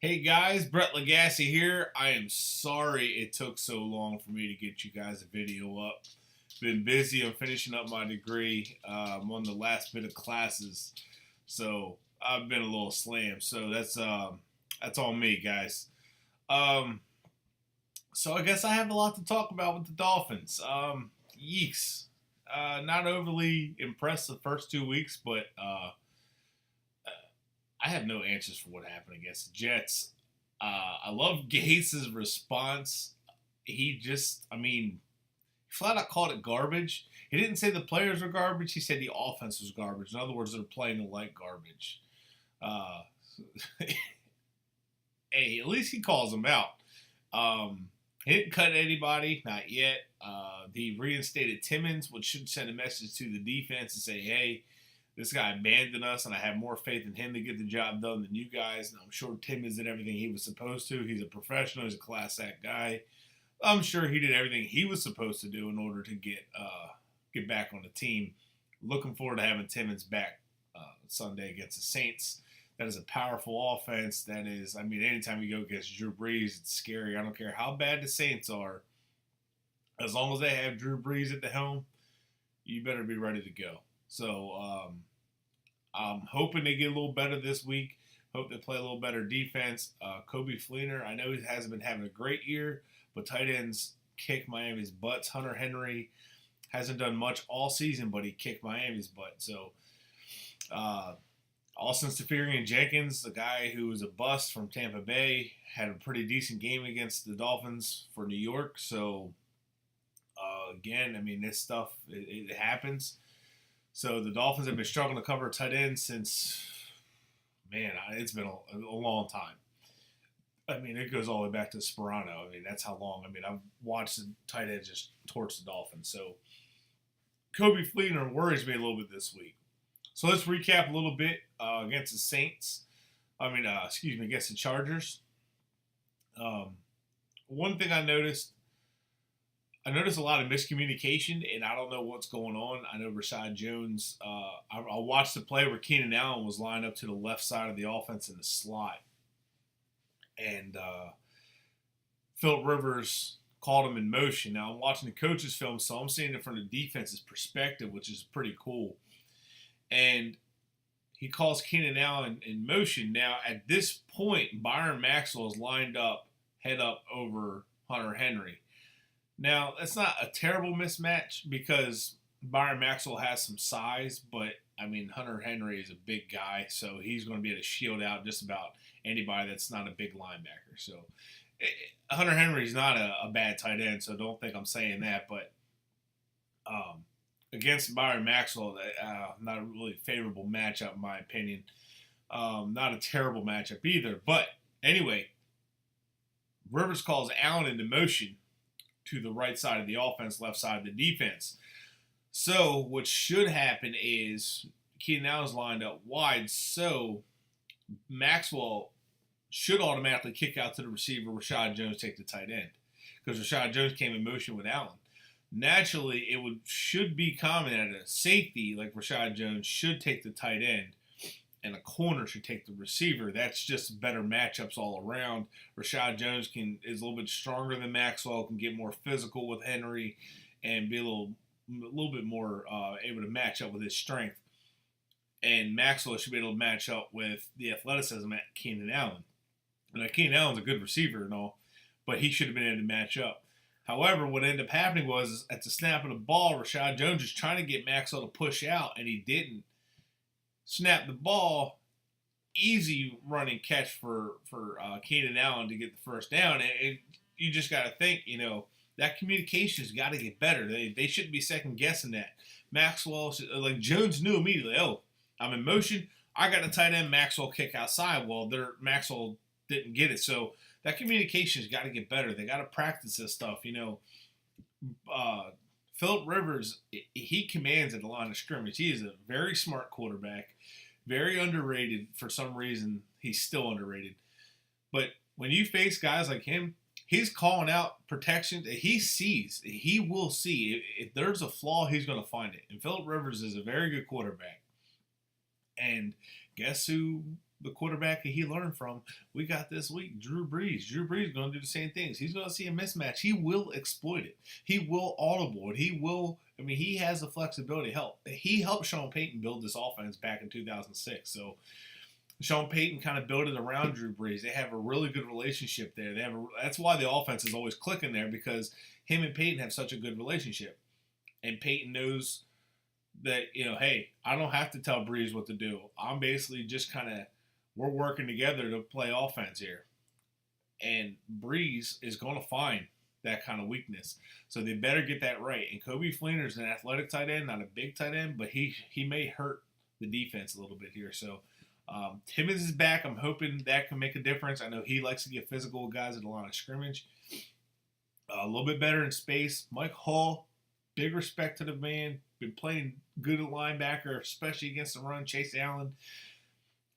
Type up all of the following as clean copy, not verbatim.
Hey guys, Brett Legassi here. I am sorry it took so long for me to get you guys a video up. Been busy. I'm finishing up my degree. I'm on the last bit of classes, so I've been a little slammed. So that's on me, guys. Um, so I guess I have a lot to talk about with the Dolphins. Yeeks. Not overly impressed the first 2 weeks, but I have no answers for what happened against the Jets. I love Gase's response. He flat out called it garbage. He didn't say the players were garbage. He said the offense was garbage. In other words, they're playing like garbage. Uh, hey, at least he calls them out. He didn't cut anybody, not yet. He reinstated Timmons, which should send a message to the defense and say, hey, this guy abandoned us, and I have more faith in him to get the job done than you guys. And I'm sure Timmons did everything he was supposed to. He's a professional. He's a class act guy. I'm sure he did everything he was supposed to do in order to get back on the team. Looking forward to having Timmons back Sunday against the Saints. That is a powerful offense. Anytime you go against Drew Brees, it's scary. I don't care how bad the Saints are. As long as they have Drew Brees at the helm, you better be ready to go. So I'm hoping they get a little better this week. Hope they play a little better defense. Kobe Fleener, I know he hasn't been having a great year, but tight ends kick Miami's butts. Hunter Henry hasn't done much all season, but he kicked Miami's butt. So Austin Seferian-Jenkins, the guy who was a bust from Tampa Bay, had a pretty decent game against the Dolphins for New York. So this stuff, it happens. So the Dolphins have been struggling to cover tight ends since, it's been a long time. It goes all the way back to Sperano. That's how long. I've watched the tight ends just torch the Dolphins. So Kobe Fleener worries me a little bit this week. So let's recap a little bit against the Saints. Against the Chargers. One thing I noticed a lot of miscommunication, and I don't know what's going on. I know Rashad Jones, I watched the play where Keenan Allen was lined up to the left side of the offense in the slot. And Philip Rivers called him in motion. Now, I'm watching the coach's film, so I'm seeing it from the defense's perspective, which is pretty cool. And he calls Keenan Allen in motion. Now, at this point, Byron Maxwell is lined up, head up over Hunter Henry. Now, that's not a terrible mismatch because Byron Maxwell has some size, but, Hunter Henry is a big guy, so he's going to be able to shield out just about anybody that's not a big linebacker. So, Hunter Henry's not a bad tight end, so don't think I'm saying that, but against Byron Maxwell, not a really favorable matchup in my opinion. Not a terrible matchup either, but anyway, Rivers calls Allen into motion to the right side of the offense, left side of the defense. So what should happen is Keenan Allen's lined up wide, so Maxwell should automatically kick out to the receiver. Rashad Jones take the tight end because Rashad Jones came in motion with Allen. Naturally, should be common at a safety like Rashad Jones should take the tight end, and a corner should take the receiver. That's just better matchups all around. Rashad Jones is a little bit stronger than Maxwell, can get more physical with Henry, and be a little bit more able to match up with his strength. And Maxwell should be able to match up with the athleticism at Keenan Allen. Now, Keenan Allen's a good receiver and all, but he should have been able to match up. However, what ended up happening was at the snap of the ball, Rashad Jones was trying to get Maxwell to push out, and he didn't. Snap the ball, easy running catch for Keenan Allen to get the first down. And you just got to think, that communication's got to get better. They shouldn't be second guessing that. Maxwell, Jones knew immediately, I'm in motion. I got a tight end, Maxwell kick outside. Well, Maxwell didn't get it. So that communication's got to get better. They got to practice this stuff. Philip Rivers, he commands at the line of scrimmage. He is a very smart quarterback, very underrated. For some reason, he's still underrated. But when you face guys like him, he's calling out protection. He will see. If there's a flaw, he's going to find it. And Philip Rivers is a very good quarterback. And guess who the quarterback that he learned from, we got this week, Drew Brees. Drew Brees is going to do the same things. He's going to see a mismatch. He will exploit it. He will audible it. He will. I mean, he has the flexibility to help. He helped Sean Payton build this offense back in 2006. So Sean Payton kind of built it around Drew Brees. They have a really good relationship there. That's why the offense is always clicking there, because him and Payton have such a good relationship. And Payton knows that, hey, I don't have to tell Brees what to do. I'm basically just we're working together to play offense here. And Brees is going to find that kind of weakness. So they better get that right. And Coby Fleener's an athletic tight end, not a big tight end, but he may hurt the defense a little bit here. So Timmons is back. I'm hoping that can make a difference. I know he likes to get physical with guys at the line of scrimmage. A little bit better in space. Mike Hall, big respect to the man. Been playing good at linebacker, especially against the run. Chase Allen.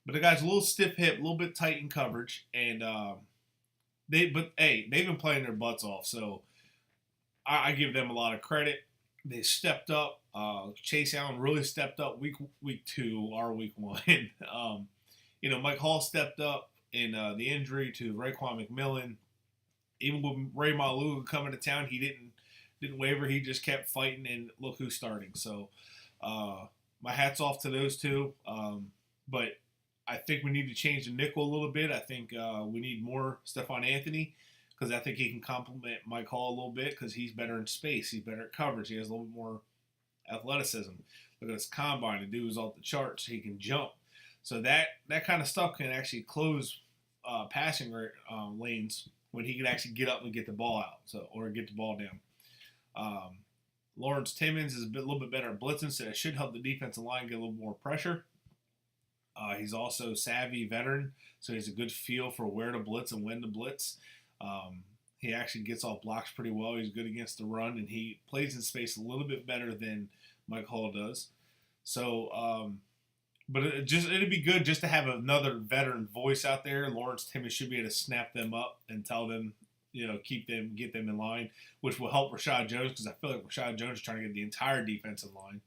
But the guy's a little stiff hip, a little bit tight in coverage. And they've been playing their butts off. So I give them a lot of credit. They stepped up. Chase Allen really stepped up week 2 or week 1. Mike Hall stepped up in the injury to Raekwon McMillan. Even with Ray Maluga coming to town, he didn't waver. He just kept fighting, and look who's starting. So my hat's off to those two. But I think we need to change the nickel a little bit. I think we need more Stephon Anthony, because I think he can complement Mike Hall a little bit, because he's better in space. He's better at coverage. He has a little bit more athleticism. Look at his combine. The dude's off the charts. He can jump. So that kind of stuff can actually close passing lanes when he can actually get up and get the ball out, or get the ball down. Lawrence Timmons is a little bit better at blitzing, so it should help the defensive line get a little more pressure. He's also savvy veteran, so he has a good feel for where to blitz and when to blitz. He actually gets off blocks pretty well. He's good against the run, and he plays in space a little bit better than Mike Hall does. So, but it'd be good just to have another veteran voice out there. Lawrence Timmons should be able to snap them up and tell them, get them in line, which will help Rashad Jones, because I feel like Rashad Jones is trying to get the entire defensive line.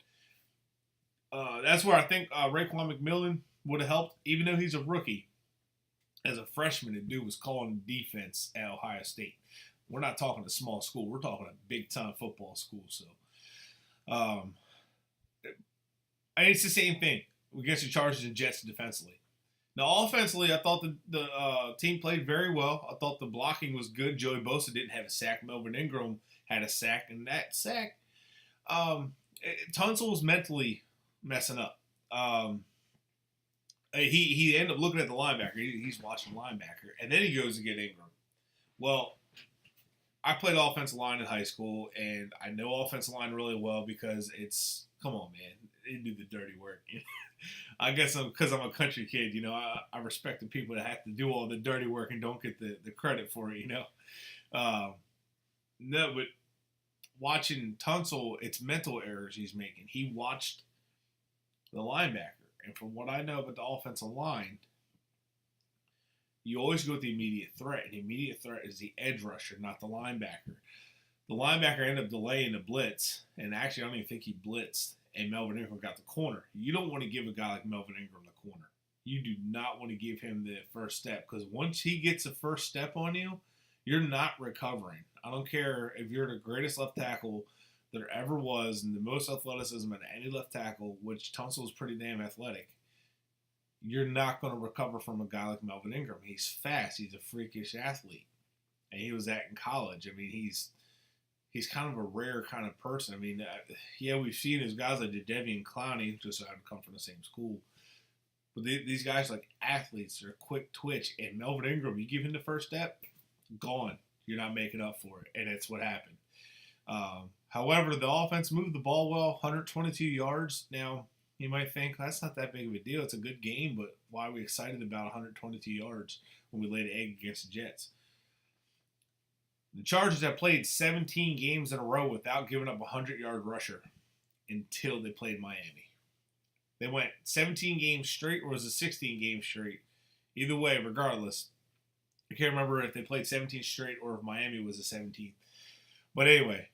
That's where I think Raekwon McMillan would have helped, even though he's a rookie. As a freshman, the dude was calling defense at Ohio State. We're not talking a small school. We're talking a big-time football school. So, it's the same thing against the Chargers and Jets defensively. Now, offensively, I thought the team played very well. I thought the blocking was good. Joey Bosa didn't have a sack. Melvin Ingram had a sack. And that sack, Tunsil was mentally messing up. He ended up looking at the linebacker. He's watching the linebacker. And then he goes to get Ingram. Well, I played offensive line in high school, and I know offensive line really well, because come on, man. They do the dirty work. I guess because I'm a country kid, I respect the people that have to do all the dirty work and don't get the credit for it, No, but watching Tunsil, it's mental errors he's making. He watched the linebacker. And from what I know about the offensive line, you always go with the immediate threat. And the immediate threat is the edge rusher, not the linebacker. The linebacker ended up delaying the blitz. And actually, I don't even think he blitzed. And Melvin Ingram got the corner. You don't want to give a guy like Melvin Ingram the corner. You do not want to give him the first step. Because once he gets a first step on you, you're not recovering. I don't care if you're the greatest left tackle there ever was, and the most athleticism at any left tackle, which Tunsil is pretty damn athletic. You're not going to recover from a guy like Melvin Ingram. He's fast. He's a freakish athlete. And he was that in college. I mean, he's kind of a rare kind of person. I mean, we've seen his guys like Jadeveon Clowney, just so I come from the same school. But these guys like athletes, they're quick twitch. And Melvin Ingram, you give him the first step, gone. You're not making up for it. And that's what happened. However, the offense moved the ball well, 122 yards. Now, you might think that's not that big of a deal. It's a good game, but why are we excited about 122 yards when we laid an egg against the Jets? The Chargers have played 17 games in a row without giving up a 100-yard rusher until they played Miami. They went 17 games straight, or was it 16 games straight? Either way, regardless, I can't remember if they played 17 straight or if Miami was the 17th. But anyway,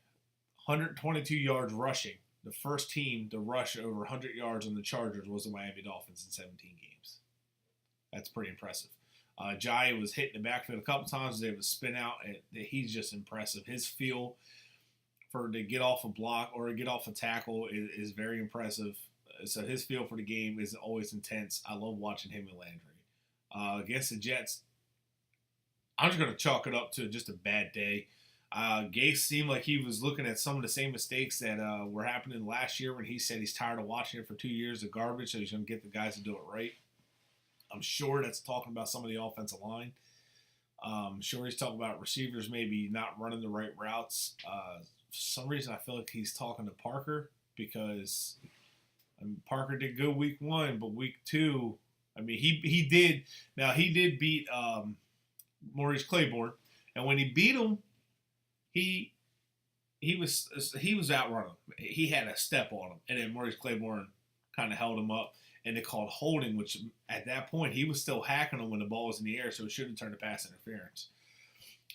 122 yards rushing. The first team to rush over 100 yards on the Chargers was the Miami Dolphins in 17 games. That's pretty impressive. Jai was hit in the backfield a couple times. They would spin out. And he's just impressive. His feel for to get off a block or get off a tackle is very impressive. So his feel for the game is always intense. I love watching him and Landry. Against the Jets, I'm just going to chalk it up to just a bad day. Gase seemed like he was looking at some of the same mistakes that were happening last year when he said he's tired of watching it for 2 years of garbage, so he's going to get the guys to do it right. I'm sure that's talking about some of the offensive line. I'm sure he's talking about receivers maybe not running the right routes. For some reason, I feel like he's talking to Parker because Parker did good week 1, but week 2, I mean, he did. Now, he did beat Maurice Claiborne, and when he beat him, he was outrunning him. He had a step on him, and then Maurice Claiborne kind of held him up, and they called holding, which at that point he was still hacking him when the ball was in the air, so it shouldn't turn to pass interference.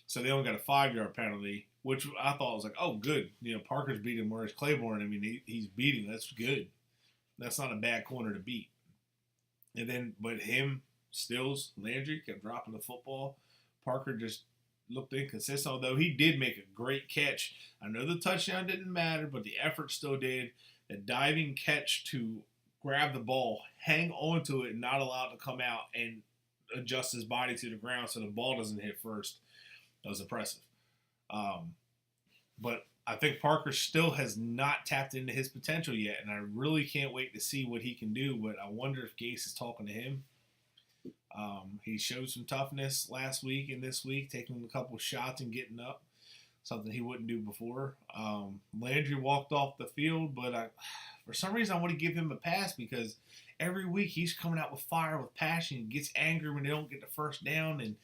So they only got a 5-yard penalty, which I thought was like, oh, good. You know, Parker's beating Maurice Claiborne. I mean, he's beating. That's good. That's not a bad corner to beat. And then, but him, Stills, Landry kept dropping the football. Parker just looked inconsistent, although he did make a great catch. I know the touchdown didn't matter, but the effort still did. The diving catch to grab the ball, hang on to it, and not allow it to come out and adjust his body to the ground so the ball doesn't hit first. That was impressive. But I think Parker still has not tapped into his potential yet, and I really can't wait to see what he can do, but I wonder if Gase is talking to him. He showed some toughness last week and this week, taking a couple shots and getting up, something he wouldn't do before. Landry walked off the field, but for some reason I want to give him a pass because every week he's coming out with fire, with passion, and gets angry when they don't get the first down, and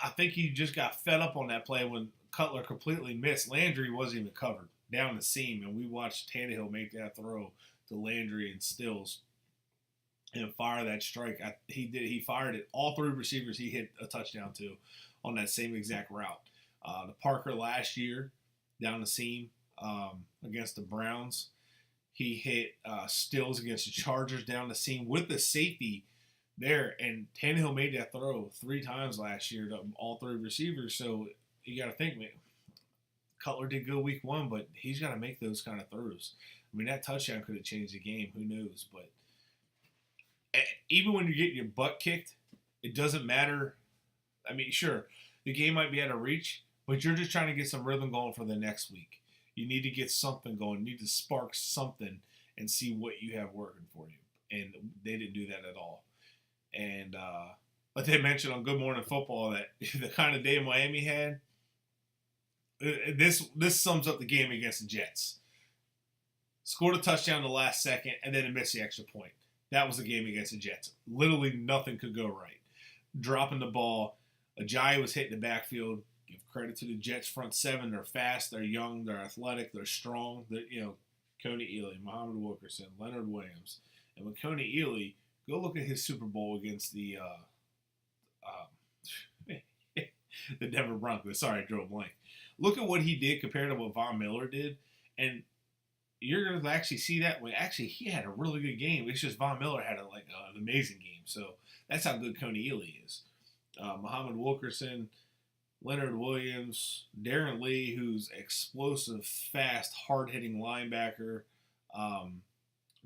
I think he just got fed up on that play when Cutler completely missed. Landry wasn't even covered down the seam, and we watched Tannehill make that throw to Landry and Stills and fire that strike. He fired it. All 3 receivers he hit a touchdown to on that same exact route. The Parker last year down the seam against the Browns, he hit Stills against the Chargers down the seam with the safety there, and Tannehill made that throw 3 times last year to all 3 receivers. So you got to think, man, Cutler did good week 1, but he's got to make those kind of throws. I mean, that touchdown could have changed the game. Who knows? But even when you're getting your butt kicked, it doesn't matter. I mean, sure, the game might be out of reach, but you're just trying to get some rhythm going for the next week. You need to get something going. You need to spark something and see what you have working for you. And they didn't do that at all. And like they mentioned on Good Morning Football, that the kind of day Miami had, this sums up the game against the Jets. Scored a touchdown the last second, and then it missed the extra point. That was the game against the Jets. Literally nothing could go right. Dropping the ball. Ajayi was hit in the backfield. Give credit to the Jets front 7. They're fast, they're young, they're athletic, they're strong. Coney Ely, Muhammad Wilkerson, Leonard Williams. And with Coney Ely, go look at his Super Bowl against the Denver Broncos. Sorry, I drew a blank. Look at what he did compared to what Von Miller did, and you're going to actually see that. Actually, he had a really good game. It's just Von Miller had an amazing game. So that's how good Coney Ely is. Muhammad Wilkerson, Leonard Williams, Darren Lee, who's explosive, fast, hard-hitting linebacker.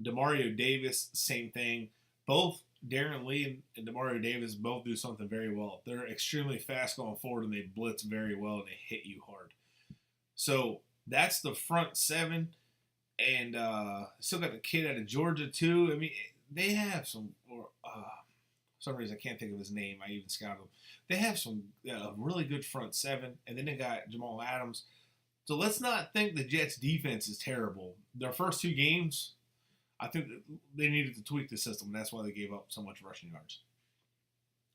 Demario Davis, same thing. Both Darren Lee and Demario Davis both do something very well. They're extremely fast going forward, and they blitz very well, and they hit you hard. So that's the front 7. And still got the kid out of Georgia, too. I mean, they have some for some reason I can't think of his name. I even scouted him. They have some really good front 7, and then they got Jamal Adams. So let's not think the Jets' defense is terrible. Their first 2 games, I think they needed to tweak the system, and that's why they gave up so much rushing yards.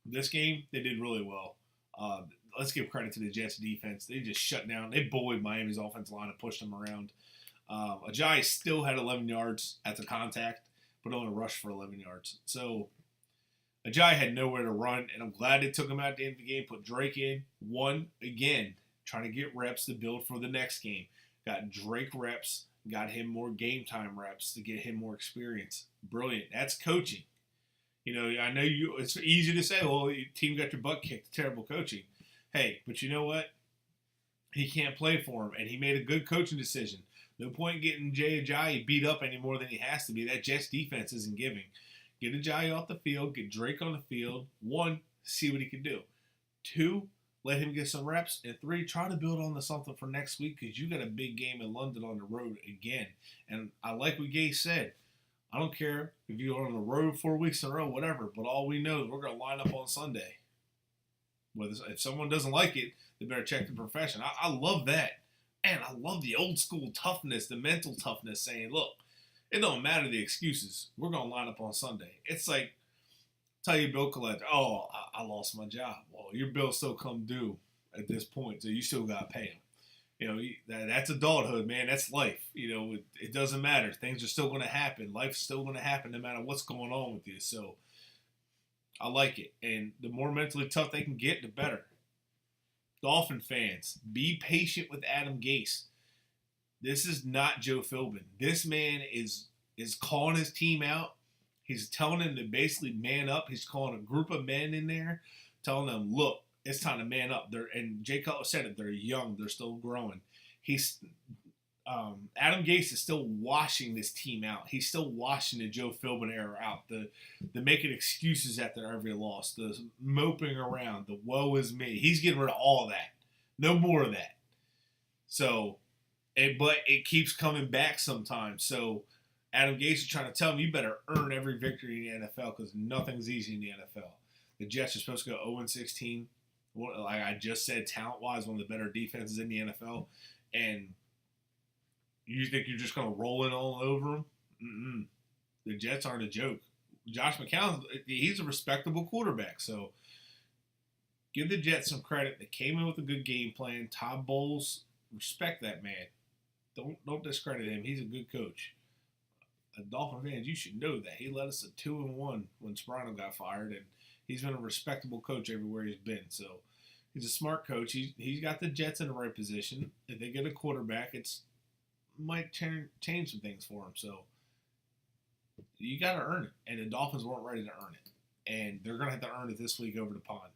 This game, they did really well. Let's give credit to the Jets' defense. They just shut down. They bullied Miami's offensive line and pushed them around. Ajayi still had 11 yards at the contact, but only rushed for 11 yards. So Ajayi had nowhere to run, and I'm glad they took him out at the end of the game, put Drake in. One, again, trying to get reps to build for the next game. Got Drake reps, got him more game time reps to get him more experience. Brilliant. That's coaching. You know, I know it's easy to say, well, your team got your butt kicked, terrible coaching. Hey, but you know what? He can't play for him, and he made a good coaching decision. No point getting Jay Ajayi beat up any more than he has to be. That Jets defense isn't giving. Get Ajayi off the field, get Drake on the field. 1, see what he can do. 2, let him get some reps. And 3, try to build on to something for next week because you got a big game in London on the road again. And I like what Gay said. I don't care if you're on the road 4 weeks in a row, whatever, but all we know is we're going to line up on Sunday. If someone doesn't like it, they better check the profession. I love that. And I love the old school toughness, the mental toughness, saying, look, it don't matter the excuses. We're going to line up on Sunday. It's like, tell your bill collector, oh, I lost my job. Well, your bill still come due at this point, so you still got to pay them. You know, that's adulthood, man. That's life. You know, it doesn't matter. Things are still going to happen. Life's still going to happen no matter what's going on with you. So I like it. And the more mentally tough they can get, the better. Dolphin fans, be patient with Adam Gase. This is not Joe Philbin. This man is calling his team out. He's telling them to basically man up. He's calling a group of men in there, telling them, look, it's time to man up. And Jay Cutler said it. They're young. They're still growing. Adam Gase is still washing this team out. He's still washing the Joe Philbin era out. The making excuses after every loss. The moping around. The woe is me. He's getting rid of all of that. No more of that. So, but it keeps coming back sometimes. So Adam Gase is trying to tell him, you better earn every victory in the NFL because nothing's easy in the NFL. The Jets are supposed to go 0-16. Like I just said, talent-wise, one of the better defenses in the NFL. And you think you're just going to roll it all over them? Mm-mm. The Jets aren't a joke. Josh McCown, he's a respectable quarterback. So give the Jets some credit. They came in with a good game plan. Todd Bowles, respect that man. Don't discredit him. He's a good coach. Dolphin fans, you should know that. He led us to 2-1 when Sperano got fired, and he's been a respectable coach everywhere he's been. So he's a smart coach. He's got the Jets in the right position. If they get a quarterback, it's might change some things for him. So you got to earn it. And the Dolphins weren't ready to earn it. And they're going to have to earn it this week over the pond.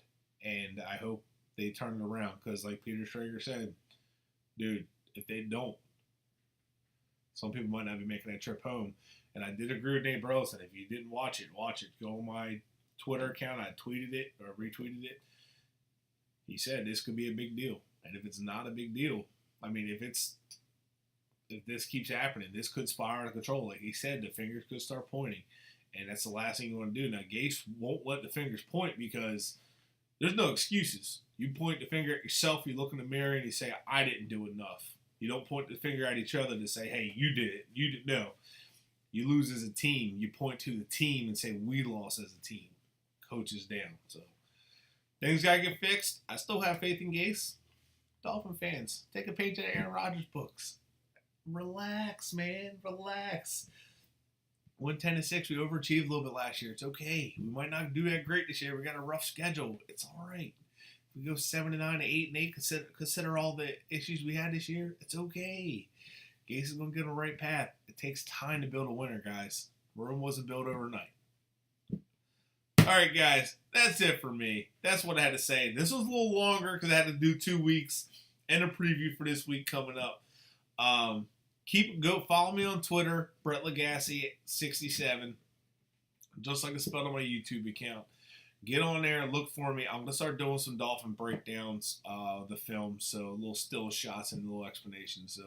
And I hope they turn it around because like Peter Schrager said, dude, if they don't, some people might not be making that trip home. And I did agree with Nate Burleson. If you didn't watch it, watch it. Go on my Twitter account. I tweeted it or retweeted it. He said this could be a big deal. And if it's not a big deal, I mean, if this keeps happening, this could spiral out of control. Like he said, the fingers could start pointing. And that's the last thing you want to do. Now, Gase won't let the fingers point because there's no excuses. You point the finger at yourself, you look in the mirror, and you say, I didn't do enough. You don't point the finger at each other to say, hey, you did it. You did no. You lose as a team. You point to the team and say, we lost as a team. Coach is down. So things got to get fixed. I still have faith in Gase. Dolphin fans, take a page out of Aaron Rodgers' books. Relax, man. Relax. 10-6. We overachieved a little bit last year. It's okay. We might not do that great this year. We got a rough schedule. It's all right. If we go 7-9, 8-8, consider all the issues we had this year. It's okay. Gase is going to get on the right path. It takes time to build a winner, guys. Rome wasn't built overnight. All right, guys. That's it for me. That's what I had to say. This was a little longer because I had to do 2 weeks and a preview for this week coming up. Follow me on Twitter, Brett Legassi67, just like it's spelled on my YouTube account. Get on there and look for me. I'm gonna start doing some Dolphin breakdowns, the film, so a little still shots and a little explanation. So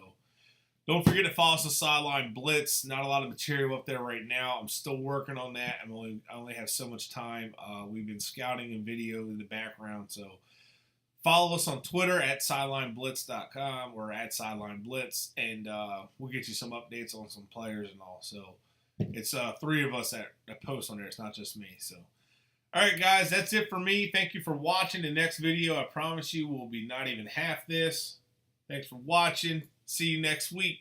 don't forget to follow us on Sideline Blitz. Not a lot of material up there right now. I'm still working on that. I only have so much time. We've been scouting and video in the background, so. Follow us on Twitter at SidelineBlitz.com or at SidelineBlitz, and we'll get you some updates on some players and all. So it's 3 of us that post on there. It's not just me. So, all right, guys, that's it for me. Thank you for watching. The next video, I promise you, will be not even half this. Thanks for watching. See you next week.